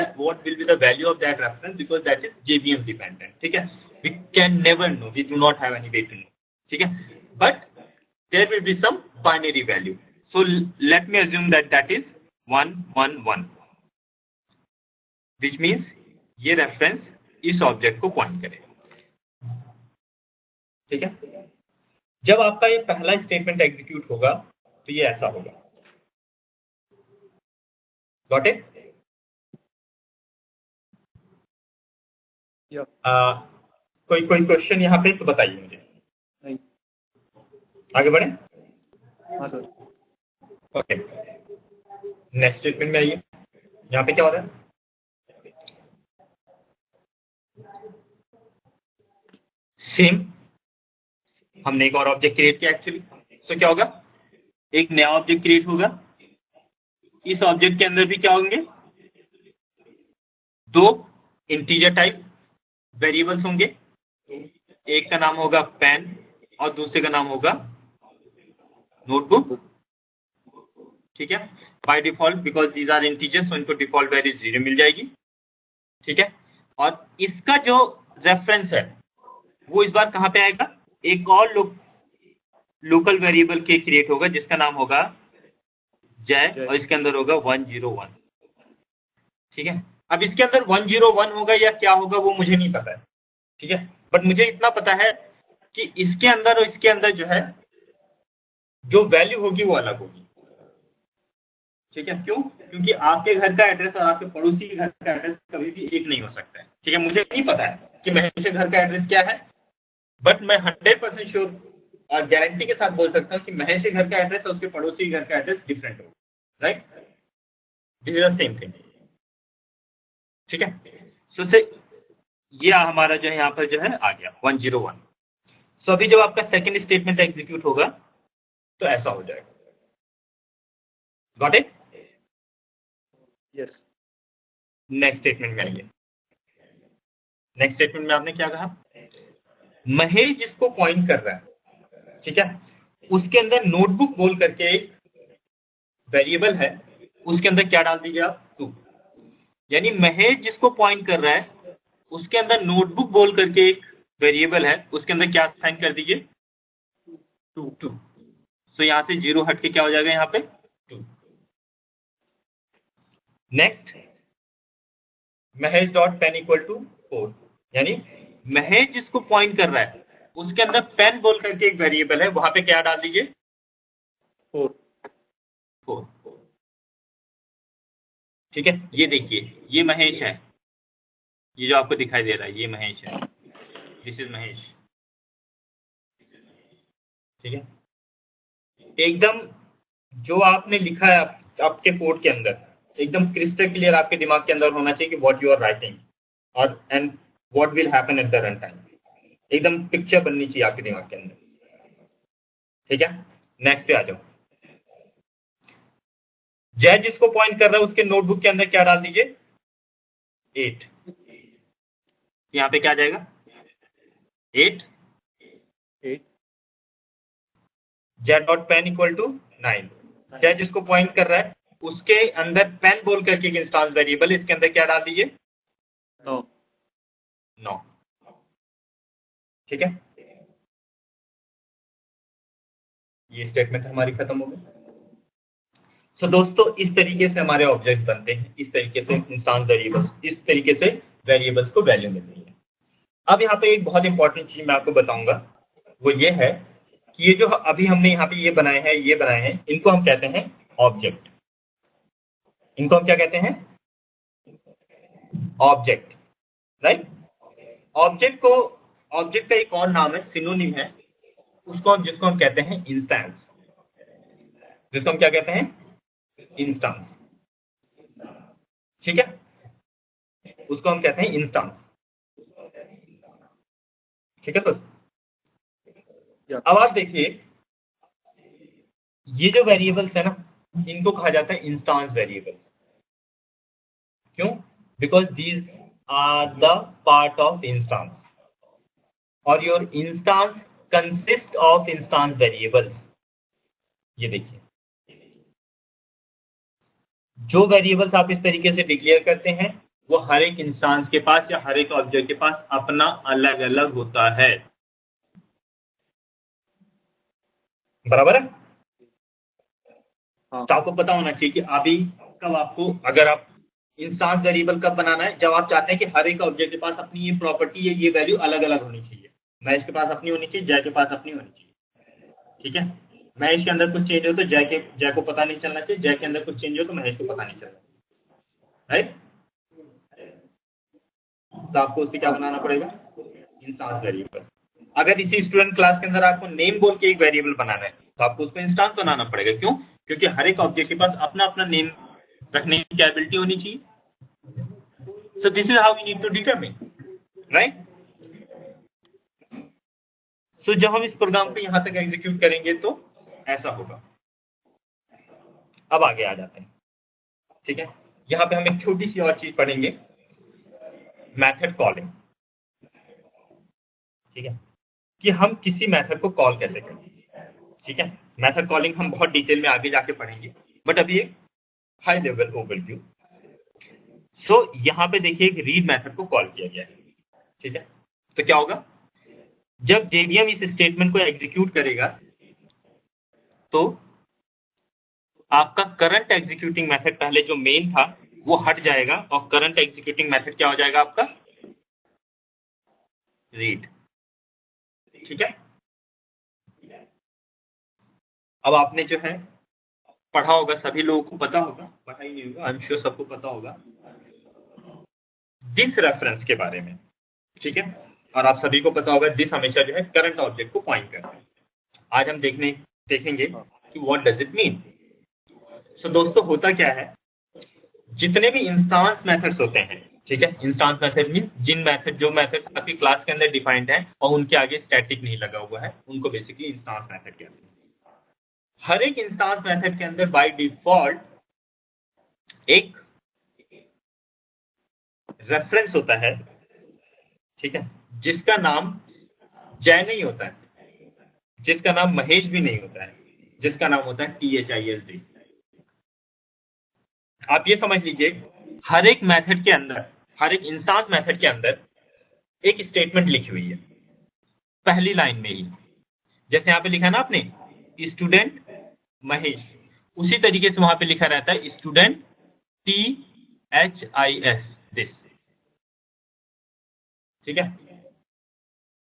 will be the value of that reference because that is JVM dependent, ठीक है, we can never know, we do not have any way to know, ठीक है, but there will be some binary value, so let me assume that that is 1 1 1, which means ये reference इस object को point करेगा, ठीक है। जब आपका ये पहला स्टेटमेंट एग्जीक्यूट होगा तो ये ऐसा होगा, गॉट इट? कोई क्वेश्चन यहाँ पे तो बताइए मुझे। नहीं। आगे बढ़े? हाँ सर। ओके, नेक्स्ट स्टेटमेंट में आइए। यहाँ पे क्या हो रहा है, सेम हमने एक और ऑब्जेक्ट क्रिएट किया एक्चुअली। सो क्या होगा, एक नया ऑब्जेक्ट क्रिएट होगा, इस ऑब्जेक्ट के अंदर भी क्या होंगे, दो इंटीजर टाइप वेरिएबल्स होंगे, एक का नाम होगा पेन और दूसरे का नाम होगा नोटबुक, ठीक है। By default because these are integers, तो इनको डिफॉल्ट वैल्यू 0 मिल जाएगी, ठीक है। और इसका जो रेफरेंस है वो इस बार कहाँ पे आएगा, एक और लोकल वेरिएबल के क्रिएट होगा जिसका नाम होगा जय, और इसके अंदर होगा 101, ठीक है। अब इसके अंदर 101 होगा या क्या होगा वो मुझे नहीं पता है, ठीक है, बट मुझे इतना पता है कि इसके अंदर और इसके अंदर जो है जो वैल्यू होगी वो अलग होगी, ठीक है। क्यों? क्योंकि आपके घर का एड्रेस और आपके पड़ोसी के घर का एड्रेस कभी भी एक नहीं हो सकता है, ठीक है। मुझे नहीं पता है कि महेश के घर का एड्रेस क्या है, बट मैं 100% श्योर और गारंटी के साथ बोल सकता हूँ कि महेश के घर का एड्रेस और उसके पड़ोसी के घर का एड्रेस डिफरेंट होगा, right, this is the same thing, ठीक है। सो से ये हमारा जो है यहाँ पर जो है आ गया 101। सो अभी जब आपका सेकंड स्टेटमेंट एग्जीक्यूट होगा तो ऐसा हो जाएगा, got it? Yes. Next statement में आइए। नेक्स्ट स्टेटमेंट में आपने क्या कहा, महेश जिसको पॉइंट कर रहा है, ठीक है, उसके अंदर नोटबुक बोल करके एक वेरिएबल है, उसके अंदर क्या डाल दीजिए आप, 2, यानी महेश जिसको पॉइंट कर रहा है उसके अंदर नोटबुक बोल करके एक वेरिएबल है, उसके अंदर क्या साइन कर दीजिए, 2। सो यहाँ से 0 हट के क्या हो जाएगा यहाँ पे 2। Next, Mahesh dot pen equal to 4, यानी महेश जिसको पॉइंट कर रहा है उसके अंदर पेन बोल करके एक वेरिएबल है, वहां पे क्या डाल दीजिए, 4, ठीक है। ये देखिए ये महेश है, ये जो आपको दिखाई दे रहा है ये महेश है, दिस इज महेश, ठीक है। एकदम जो आपने लिखा है आपके कोड के अंदर एकदम क्रिस्टल क्लियर आपके दिमाग के अंदर होना चाहिए कि व्हाट यू आर राइटिंग और and what will happen at the run time, एकदम पिक्चर बननी चाहिए आपके दिमाग के अंदर, ठीक है। नेक्स्ट पे आ जाओ। जय जिसको पॉइंट कर रहा है उसके नोटबुक के अंदर क्या डाल दीजिए, 8, यहाँ पे क्या आ जाएगा 8 8 z.pen इक्वल टू 9। z जिसको पॉइंट कर रहा है उसके अंदर पेन बोल करके एक इंस्टांस वेरिएबल है, इसके अंदर क्या डाल दीजिए 9। ठीक है, ये स्टेटमेंट हमारी खत्म हो गई। सो दोस्तों इस तरीके से हमारे ऑब्जेक्ट बनते हैं, इस तरीके से इंस्टांस वेरिएबल्स, इस तरीके से वेरिएबल्स को वैल्यू मिलती है। अब यहाँ पे एक बहुत इंपॉर्टेंट चीज मैं आपको बताऊंगा, वो ये है कि ये जो अभी हमने यहाँ पे ये बनाए हैं, इनको हम कहते हैं ऑब्जेक्ट। इनको हम क्या कहते हैं? Object, right. ऑब्जेक्ट का एक और नाम है, सिनोनिम है, जिसको हम कहते हैं इंस्टेंस। जिसको हम क्या कहते हैं? इंस्टेंस। ठीक है, उसको हम कहते हैं इंस्टेंस। ठीक है, तो अब आप देखिए ये जो वेरिएबल्स है ना, इनको कहा जाता है इंस्टांस वेरिएबल। क्यों? Because these are the part of instance, और your instance consist of instance variables. ये देखिए, जो वेरिएबल्स आप इस तरीके से डिक्लेयर करते हैं वो हर एक इंस्टांस के पास या हर एक ऑब्जेक्ट के पास अपना अलग अलग होता है। बराबर है? तो आपको पता होना चाहिए कि अभी कब आपको, अगर आप इंस्टांस वेरिएबल कब बनाना है, जब आप चाहते हैं कि हर एक ऑब्जेक्ट के पास अपनी ये प्रॉपर्टी है, ये वैल्यू अलग अलग होनी चाहिए। महेश के पास अपनी होनी चाहिए, जय के पास अपनी होनी चाहिए। ठीक है, महेश के अंदर कुछ चेंज हो तो जय को पता नहीं चलना चाहिए, जय के अंदर कुछ चेंज हो तो महेश को पता नहीं चलना चाहिए, राइट। तो आपको उससे क्या बनाना पड़ेगा? Instance variable. अगर इसी स्टूडेंट क्लास के अंदर आपको नेम बोल के एक वेरिएबल बनाना है तो आपको उसको इंस्टांस बनाना पड़ेगा। क्यों? क्योंकि हर एक ऑब्जेक्ट के पास अपना अपना नेम रखने की कैपेबिलिटी होनी चाहिए। So this is how we need to determine, right. So जब हम इस प्रोग्राम को यहां तक एग्जीक्यूट करेंगे तो ऐसा होगा। अब आगे आ जाते हैं। ठीक है, यहां पे हम एक छोटी सी और चीज पढ़ेंगे, मेथड कॉलिंग। ठीक है, कि हम किसी मेथड को कॉल कैसे करें। ठीक है, मेथड कॉलिंग हम बहुत डिटेल में आगे जाके पढ़ेंगे, बट अभी एक हाई लेवल ओवरव्यू। सो यहां पे देखिए एक रीड मेथड को कॉल किया गया है। ठीक है, तो क्या होगा, जब जेवीएम इस स्टेटमेंट को एग्जीक्यूट करेगा तो आपका करंट एग्जीक्यूटिंग मेथड, पहले जो मेन था वो हट जाएगा और करंट एग्जीक्यूटिंग मेथड क्या हो जाएगा आपका? रीड। ठीक है, अब आपने जो है पढ़ा होगा, सभी लोगों को पता होगा, पता ही नहीं होगा, आई एम श्योर सबको पता होगा दिस रेफरेंस के बारे में। ठीक है, और आप सभी को पता होगा दिस हमेशा जो है करंट ऑब्जेक्ट को पॉइंट करता है। आज हम देखेंगे कि व्हाट डज इट मीन। सो दोस्तों होता क्या है, जितने भी इंस्टांस मेथड्स होते हैं, ठीक है, इंस्टांस मेथड मीन जो मेथड आपकी क्लास के अंदर डिफाइंड है और उनके आगे स्टैटिक नहीं लगा हुआ है, उनको बेसिकली इंस्टांस मेथड कहते हैं। हर एक इंस्टांस मेथड के अंदर बाय डिफॉल्ट एक रेफरेंस होता है, ठीक है, जिसका नाम जय नहीं होता है, जिसका नाम महेश भी नहीं होता है, जिसका नाम होता है THISD। आप ये समझ लीजिए, हर एक मेथड के अंदर, हर एक इंस्टांस मेथड के अंदर एक स्टेटमेंट लिखी हुई है पहली लाइन में ही। जैसे यहाँ पे लिखा ना आपने स्टूडेंट महेश, उसी तरीके से वहां पे लिखा रहता है स्टूडेंट THIS दिस। ठीक है,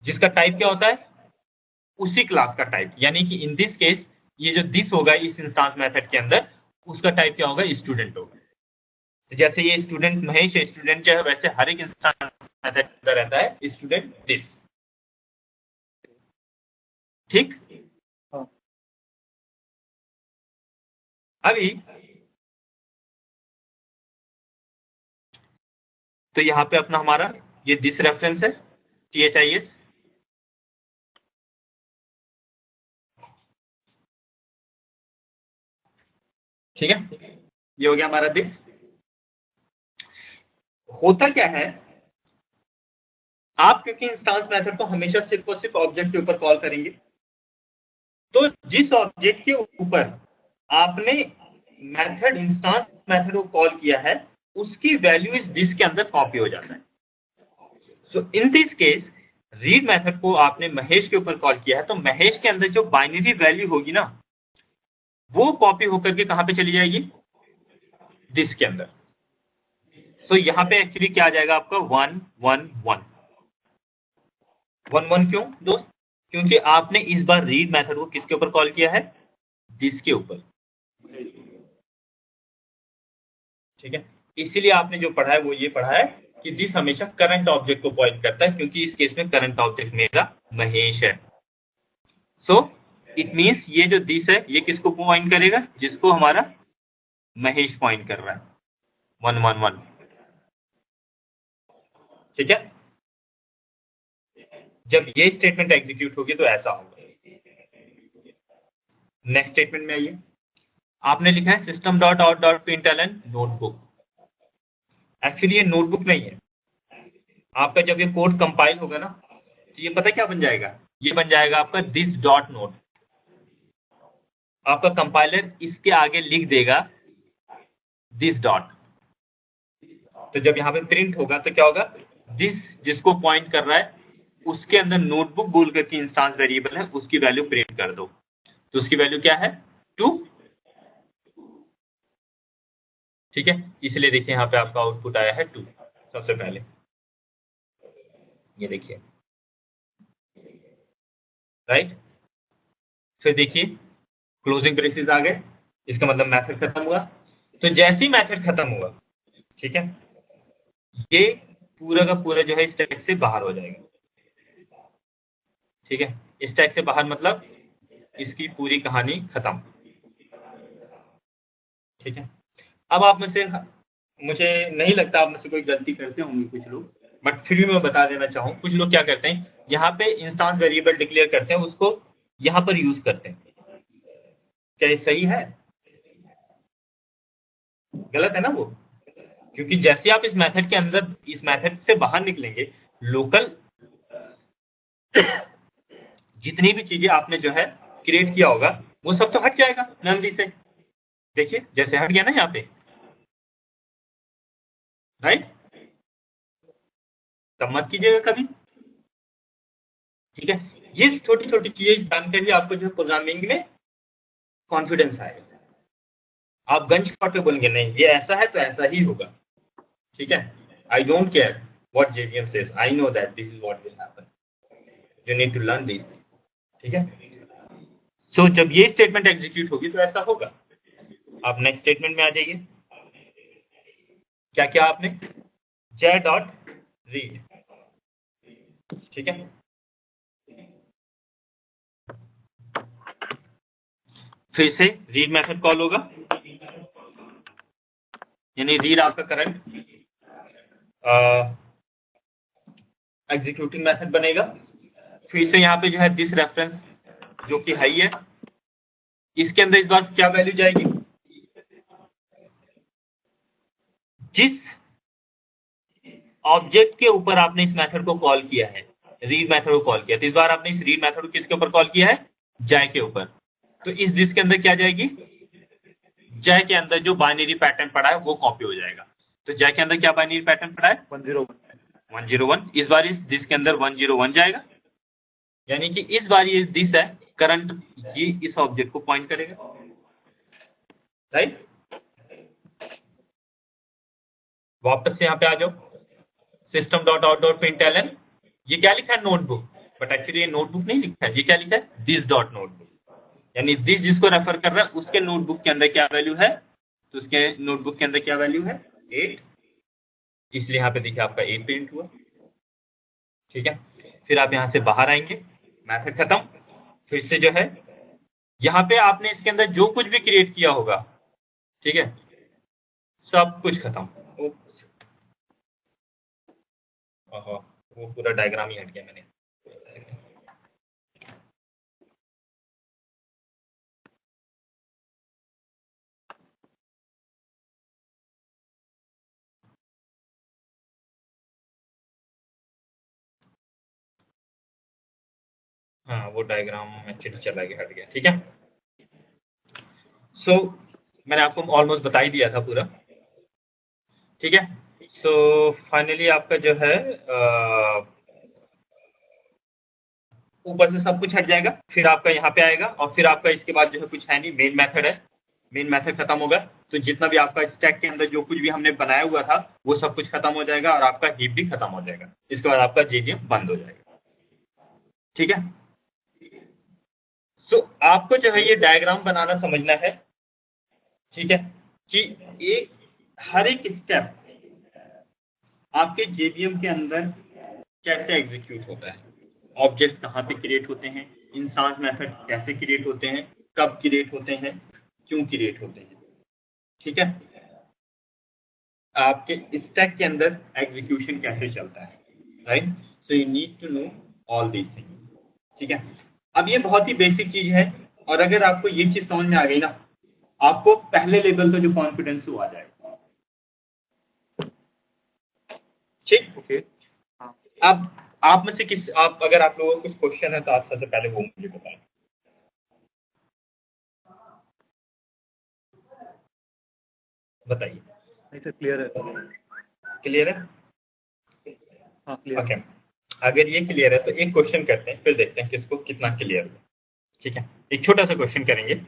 जिसका टाइप क्या होता है? उसी क्लास का टाइप, यानी कि इन दिस केस ये जो दिस होगा इस इंस्टांस मेथड के अंदर, उसका टाइप क्या होगा? स्टूडेंट होगा। जैसे ये स्टूडेंट महेश है, स्टूडेंट जो है, वैसे हर एक इंस्टांस मेथड का रहता है स्टूडेंट दिस। ठीक, अभी तो यहाँ पे अपना हमारा ये दिस रेफरेंस है THIS। ठीक है, ये हो गया हमारा दिस। होता क्या है, आप क्योंकि इंस्टांस मेथड को हमेशा सिर्फ और सिर्फ ऑब्जेक्ट के ऊपर कॉल करेंगे, तो जिस ऑब्जेक्ट के ऊपर आपने मेथड इंस्टांस मेथड को कॉल किया है उसकी वैल्यू इस दिस के अंदर कॉपी हो जाता है। So in this case read method को आपने महेश के ऊपर कॉल किया है, तो महेश के अंदर जो बाइनरी वैल्यू होगी ना वो कॉपी होकर के कहां पे चली जाएगी, दिस के अंदर। तो यहाँ पे एक्चुअली क्या आ जाएगा आपका 1 1 1 1 1 क्यों दोस्त? क्योंकि आपने इस बार रीड मेथड को किसके ऊपर कॉल किया है, दिस के ऊपर। ठीक है, इसीलिए आपने जो पढ़ा है वो ये पढ़ा है कि दिस हमेशा करंट ऑब्जेक्ट को पॉइंट करता है, क्योंकि इस केस में करंट ऑब्जेक्ट मेरा महेश है। सो इट मीन्स ये जो दिस है ये किसको पॉइंट करेगा, जिसको हमारा महेश पॉइंट कर रहा है, 1 1 1। ठीक है, जब ये स्टेटमेंट एग्जीक्यूट होगी तो ऐसा होगा। नेक्स्ट स्टेटमेंट में आइए, आपने लिखा है system dot out dot println notebook. Actually ये नोटबुक नहीं है, आपका जब ये कोड कंपाइल होगा ना तो ये पता क्या बन जाएगा, ये बन जाएगा आपका दिस डॉट नोट। आपका कंपाइलर इसके आगे लिख देगा दिस डॉट, तो जब यहाँ पे प्रिंट होगा तो क्या होगा, दिस जिसको पॉइंट कर रहा है उसके अंदर नोटबुक बोल करके इंस्टांस वेरिएबल है उसकी वैल्यू प्रिंट कर दो, तो उसकी वैल्यू क्या है 2। ठीक है, इसलिए देखिए यहाँ पे आपका आउटपुट आया है 2। सबसे पहले ये देखिए, राइट। फिर देखिए क्लोजिंग ब्रेसेस आ गए, इसका मतलब मैथड खत्म हुआ। तो जैसे ही मैथड खत्म हुआ, ठीक है, ये पूरा का पूरा जो है स्टैक से बाहर हो जाएगा। ठीक है, स्टैक से बाहर मतलब इसकी पूरी कहानी खत्म। ठीक है, अब आप में से, मुझे नहीं लगता आप में से कोई गलती करते होंगे कुछ लोग, बट फिर भी मैं बता देना चाहूँ, कुछ लोग क्या करते हैं यहाँ पे इंस्टांस वेरिएबल डिक्लेयर करते हैं, उसको यहाँ पर यूज करते हैं। क्या ये सही है? गलत है ना वो, क्योंकि जैसे आप इस मेथड के अंदर, इस मेथड से बाहर निकलेंगे, लोकल जितनी भी चीजें आपने जो है क्रिएट किया होगा वो सब तो हट जाएगा मेमोरी से। देखिए जैसे हट गया ना यहाँ पे, राइट। तब मत कीजिएगा कभी। ठीक है, ये छोटी छोटी चीजें जानकर ही आपको जो है प्रोग्रामिंग में कॉन्फिडेंस आएगा। आप गंज शॉट पे बोलेंगे नहीं ये ऐसा है तो ऐसा ही होगा। ठीक है, I don't care what JVM says, I know that this is what will happen, you need to learn this. ठीक है, सो जब ये स्टेटमेंट एग्जीक्यूट होगी तो ऐसा होगा। आप नेक्स्ट स्टेटमेंट में आ जाइए, क्या क्या आपने, जय डॉट रीड। ठीक है, फिर से रीड मेथड कॉल होगा, यानी रीड आपका करंट एग्जीक्यूटिंग मेथड बनेगा। फिर से यहाँ पे जो है दिस रेफरेंस जो कि हाई है, इसके अंदर इस बार क्या वैल्यू जाएगी, जिस ऑब्जेक्ट के ऊपर आपने इस मेथड को कॉल किया है, रीड मेथड को कॉल किया, तो इस बार आपने इस रीड मेथड को किसके ऊपर कॉल किया है, जय के ऊपर। तो इस दिस के अंदर क्या जाएगी, जय के अंदर जो बाइनरी पैटर्न पड़ा है वो कॉपी हो जाएगा। तो जय के अंदर क्या बाइनरी पैटर्न पड़ा है, 101। इस बार इस दिस के अंदर 101 जाएगा, यानी कि इस बार ये दिस है करंट, ये इस ऑब्जेक्ट को पॉइंट करेगा, राइट। वापस से यहाँ पे आ जाओ, system dot out dot println, ये क्या लिखा है नोटबुक, बट एक्चुअली ये नोटबुक नहीं लिखा है, ये क्या लिखा है दिस डॉट नोटबुक, यानी दिस जिसको रेफर कर रहा है उसके नोटबुक के अंदर क्या वैल्यू है, तो उसके नोटबुक के अंदर क्या वैल्यू है 8, इसलिए यहाँ पे देखिए आपका 8 प्रिंट हुआ। ठीक है, फिर आप यहाँ से बाहर आएंगे, मैथड खत्म। फिर से जो है यहाँ पे आपने इसके अंदर जो कुछ भी क्रिएट किया होगा, ठीक है, सब कुछ खत्म। ओहो, वो पूरा डायग्राम ही हट गया मैंने। हाँ वो डायग्राम एक्चुअली चला गया, हट गया, ठीक है। सो मैंने आपको ऑलमोस्ट बता ही दिया था पूरा, ठीक है। सो फाइनली आपका जो है ऊपर से सब कुछ हट जाएगा, फिर आपका यहाँ पे आएगा और फिर आपका इसके बाद जो है कुछ है नहीं, मेन मेथड है, मेन मेथड खत्म होगा तो जितना भी आपका स्टैक के अंदर जो कुछ भी हमने बनाया हुआ था वो सब कुछ खत्म हो जाएगा और आपका हीप भी खत्म हो जाएगा। इसके बाद आपका JVM बंद हो जाएगा, ठीक है। सो आपको जो है ये डायग्राम बनाना समझना है, ठीक है, कि एक हर एक स्टेप आपके JVM के अंदर कैसे एग्जीक्यूट होता है, ऑब्जेक्ट कहाँ पे क्रिएट होते हैं, इंस्टेंस मेथड कैसे क्रिएट होते हैं, कब क्रिएट होते हैं, क्यों क्रिएट होते हैं, ठीक है। आपके स्टैक के अंदर एग्जीक्यूशन कैसे चलता है, right. So you need to know all these things, ठीक है। अब ये बहुत ही बेसिक चीज है और अगर आपको ये चीज समझ में आ गई ना, आपको पहले लेवल पे जो कॉन्फिडेंस वो आ जाएगा, ठीक। ओके। हाँ, अब आप में से किस आप अगर आप लोगों को कुछ क्वेश्चन है तो आप सबसे पहले वो मुझे बताएं, बताइए। नहीं सर, क्लियर है। क्लियर है? हाँ, क्लियर। ओके, अगर ये क्लियर है तो एक क्वेश्चन करते हैं, फिर देखते हैं किसको कितना क्लियर है, ठीक है। एक छोटा सा क्वेश्चन करेंगे।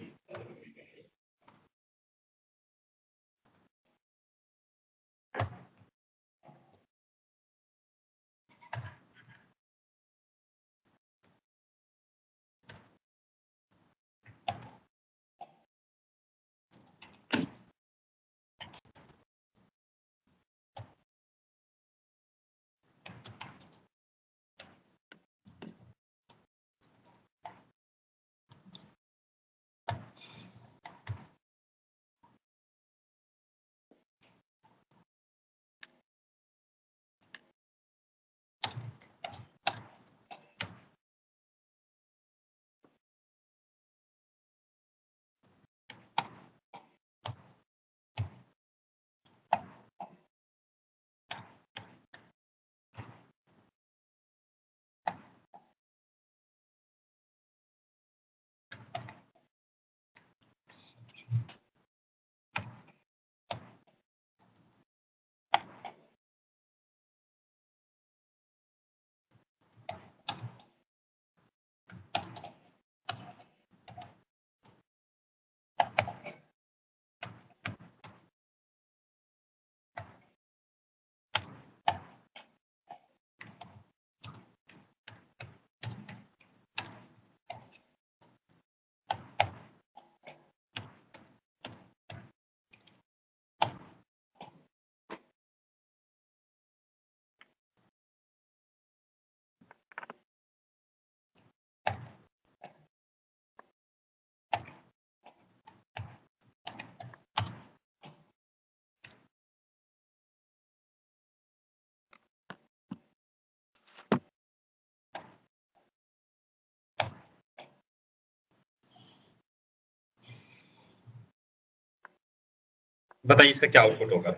बताइए इसका क्या आउटपुट होगा,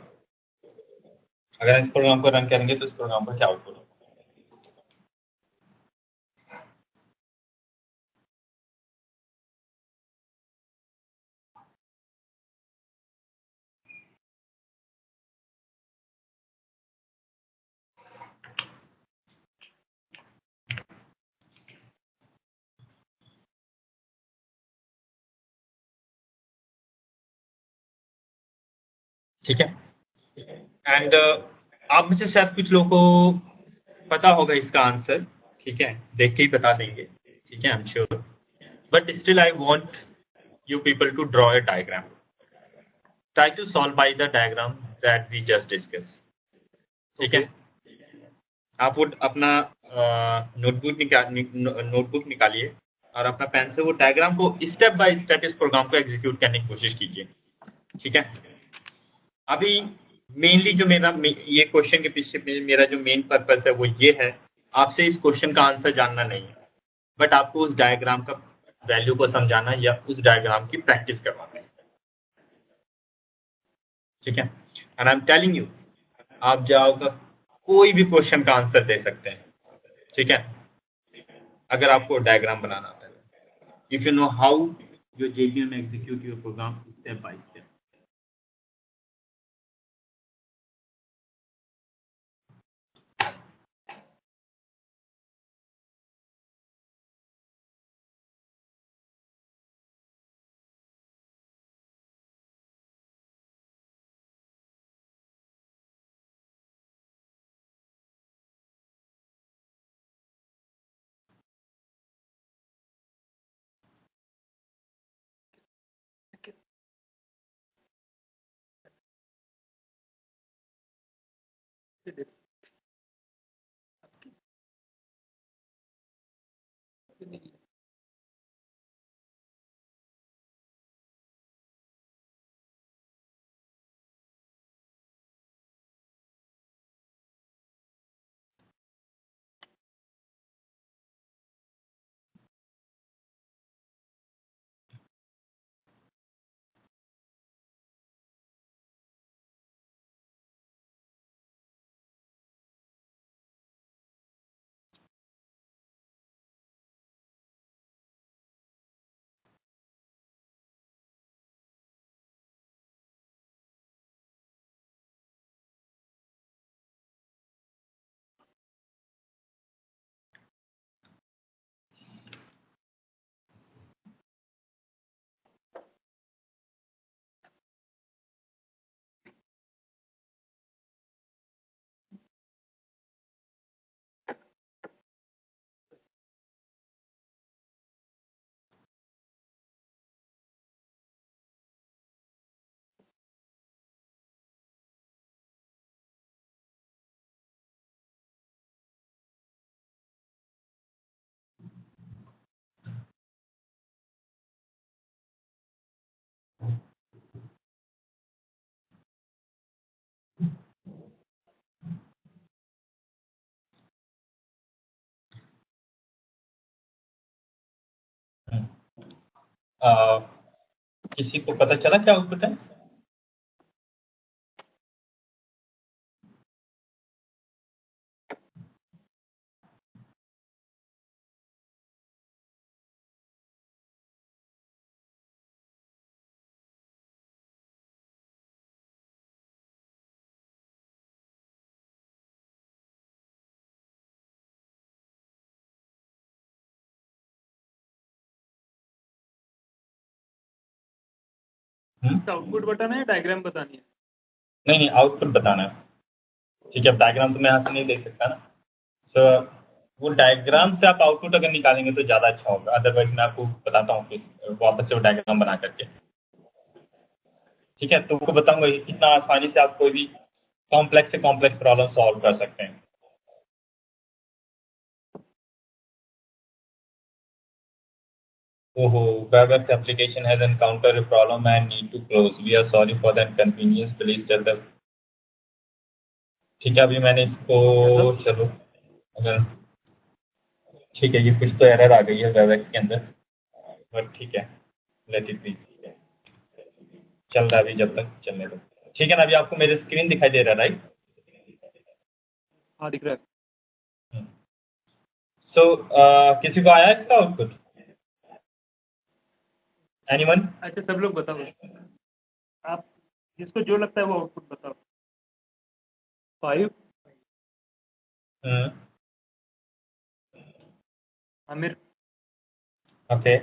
अगर इस प्रोग्राम को रन करेंगे तो इस प्रोग्राम का क्या आउटपुट होगा। ठीक है, एंड आप में से शायद कुछ लोगों को पता होगा इसका आंसर, ठीक है, देख के ही बता देंगे, ठीक है, I am sure, but still I want you people to draw a diagram. Try to solve by the diagram that we just discussed. ठीक है, आप वो अपना नोटबुक निकालिए और अपना पेन से वो डायग्राम को स्टेप बाय स्टेप इस प्रोग्राम को एग्जीक्यूट करने की कोशिश कीजिए, ठीक है। अभी मेनली जो ये क्वेश्चन के पीछे मेरा जो मेन पर्पस है वो ये है, आपसे इस क्वेश्चन का आंसर जानना नहीं है, बट आपको उस डायग्राम का वैल्यू को समझाना या उस डायग्राम की प्रैक्टिस करवाना है, ठीक है। And I am telling you, आप जाओगे कोई भी क्वेश्चन का आंसर दे सकते हैं, ठीक है। अगर आपको डायग्राम बनाना आता है, if you know how your JVM execute your program step by step. किसी को पता चला क्या आउटपुट है? आउटपुट बताना है, डायग्राम बतानी है? नहीं, आउटपुट बताना है। ठीक है, डायग्राम तो मैं यहाँ से नहीं देख सकता ना, तो वो डायग्राम से आप आउटपुट अगर निकालेंगे तो ज़्यादा अच्छा होगा। अदरवाइज मैं आपको बताता हूँ फिर वापस से वो डायग्राम बना करके। ठीक है, तो आपको बताऊंगा कि कितना आसानी से आप कोई भी कॉम्प्लेक्स से कॉम्प्लेक्स प्रॉब्लम सॉल्व कर सकते हैं। ओहो, WebEx application has encountered a problem and need to close. We are sorry for the inconvenience. Please tell the। ठीक है, अभी मैंने इसको, चलो अगर ठीक है, ये कुछ तो एरर आ गई है WebEx के अंदर, बट ठीक है, लेट इट बी। चल रहा है अभी, जब तक चलने दो। ठीक है ना, अभी आपको मेरे स्क्रीन दिखाई दे रहा है, राइट? हाँ, दिख रहा है। सो किसी को आया इसका आउटपुट? एनीवन? अच्छा, सब लोग बताओ, आप जिसको जो लगता है वो आउटपुट बताओ। 5। आमिर। ओके।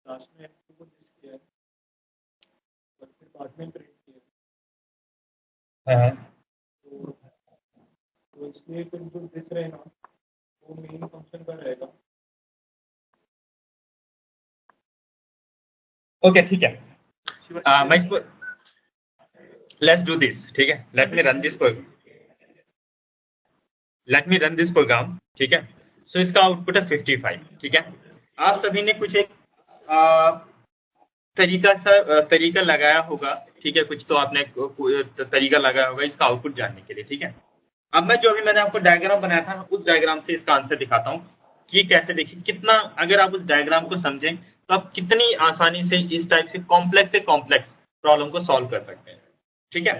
लास्ट में आपको किया है, फिर बाद में प्रिंट किया है। तो इसलिए फिर जो दिख रहे हैं ना, वो मेन फंक्शन का रहेगा। ओके, ठीक है, मैं इसको लेट्स डू दिस। ठीक है, let me run this program. ठीक है, सो इसका आउटपुट है 55। ठीक है, आप सभी ने कुछ एक तरीका लगाया होगा। ठीक है, कुछ तो आपने तरीका लगाया होगा इसका आउटपुट जानने के लिए। ठीक है, अब मैं जो अभी मैंने आपको डायग्राम बनाया था, उस डायग्राम से इसका आंसर दिखाता हूँ कि कैसे। देखिए कितना, अगर आप उस डायग्राम को समझें तो आप कितनी आसानी से इस टाइप से कॉम्प्लेक्स प्रॉब्लम को सॉल्व कर सकते हैं। ठीक है,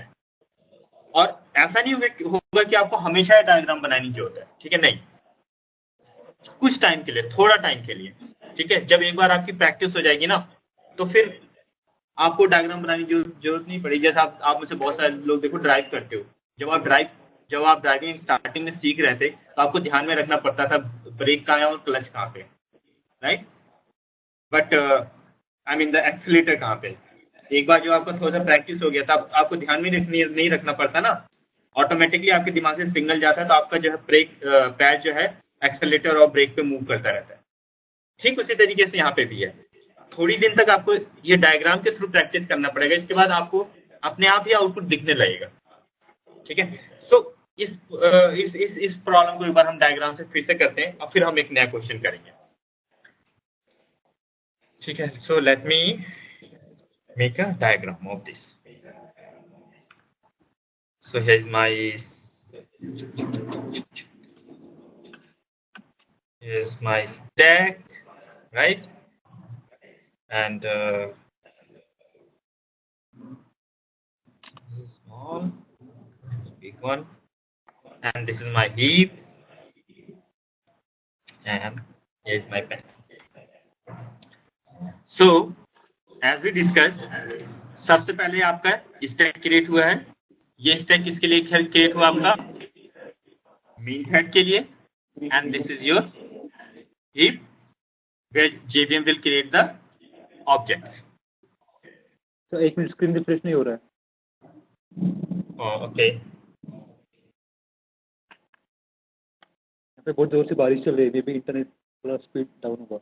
और ऐसा नहीं होगा कि आपको हमेशा डायग्राम बनाने की जरूरत है, ठीक है, नहीं, कुछ टाइम के लिए, थोड़ा टाइम के लिए, ठीक है। जब एक बार आपकी प्रैक्टिस हो जाएगी ना, तो फिर आपको डायग्राम बनाने की जरूरत नहीं पड़ेगी। जैसे आप मुझसे बहुत सारे लोग देखो ड्राइव करते हो, जब आप ड्राइविंग स्टार्टिंग में सीख रहे थे तो आपको ध्यान में रखना पड़ता था ब्रेक कहाँ है और क्लच कहाँ पे, right, but I mean the accelerator कहाँ पे। एक बार जब आपका थोड़ा सा प्रैक्टिस हो गया था, आपको ध्यान में नहीं रखना पड़ता ना, ऑटोमेटिकली आपके दिमाग से सिग्नल जाता है, तो आपका जो है ब्रेक पैर जो है एक्सेलेरेटर और ब्रेक पे मूव करता रहता है। ठीक उसी तरीके से यहाँ पे भी है। थोड़ी दिन तक आपको ये डायग्राम के थ्रू प्रैक्टिस करना पड़ेगा, इसके बाद आपको अपने आप ही आउटपुट दिखने लगेगा, ठीक है। सो इस प्रॉब्लम को एक बार हम डायग्राम से फिर से करते हैं और फिर हम एक नया क्वेश्चन करेंगे, ठीक है। सो let me make a diagram of this. So here's my stack, right? And this is small, big one, and this is my heap, and here's my pen. So as we discussed, सबसे पहले आपका stack create हुआ है। ये stack किसके लिए create हुआ? आपका मेन थ्रेड के लिए, and this is your heap where JVM will create the objects. तो एक मिनट, स्क्रीन रिफ्रेश नहीं हो रहा है। ओके, यहाँ पे बहुत जोर से बारिश चल रही है, भी इंटरनेट थोड़ा स्पीड डाउन होगा।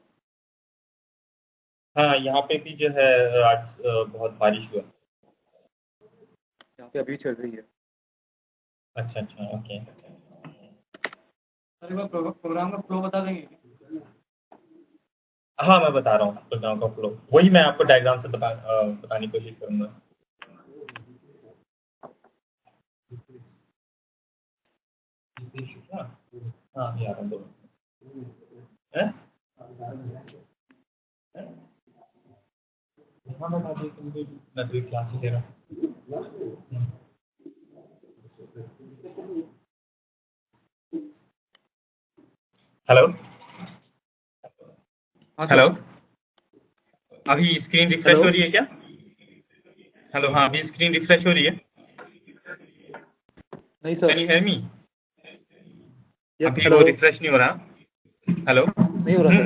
हाँ, यहाँ पे भी जो है आज बहुत बारिश हुआ। यहाँ पे अभी चल रही है। अच्छा, ओके। अरे वो प्रोग्राम का फ्लो बता देंगे? हाँ, मैं बता रहा हूँ प्रोग्राम का फ्लो, वही मैं आपको डायग्राम से बताने की कोशिश करूँगा। हाँ, यार दो हाँ, मैं तो क्लास ही दे रहा हूँ। हेलो हेलो, अभी स्क्रीन रिफ्रेश हो रही है क्या? हेलो, हाँ, अभी स्क्रीन रिफ्रेश हो रही है? नहीं sir. Can you hear me? अभी हेलो? वो रिफ्रेश नहीं हो रहा। हेलो, नहीं हो रहा सर।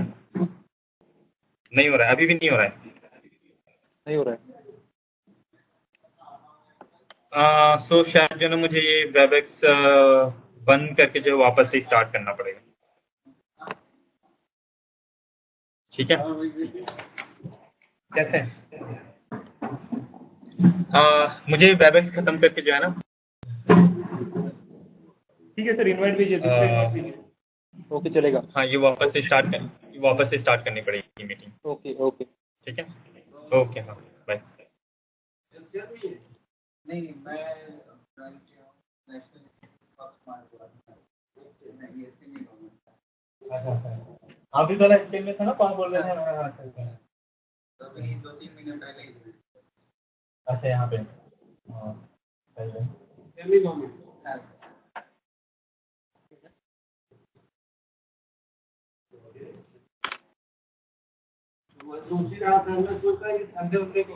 नहीं हो रहा है, अभी भी नहीं हो रहा है। नहीं हो रहा है। सो शायद जो ना मुझे ये वेबएक्स बंद करके जो वापस से स्टार्ट करना पड़ेगा, ठीक है? कैसे? मुझे वेबएक्स खत्म करके जो है ना, ठीक है सर, इनवाइट भेजिए। ओके, चलेगा। हाँ, ये वापस से स्टार्ट करनी पड़ेगी मीटिंग। ओके ओके, ठीक है, ओके, हाँ, बाय। नहीं मैं अभी तो स्टेज में था ना, कौन बोल रहे थे? अभी 2-3 मिनट पहले। अच्छा, यहाँ पे, हाँ, सही है। वो सोच ही रहा था, मैं सोचा कि ठंडे को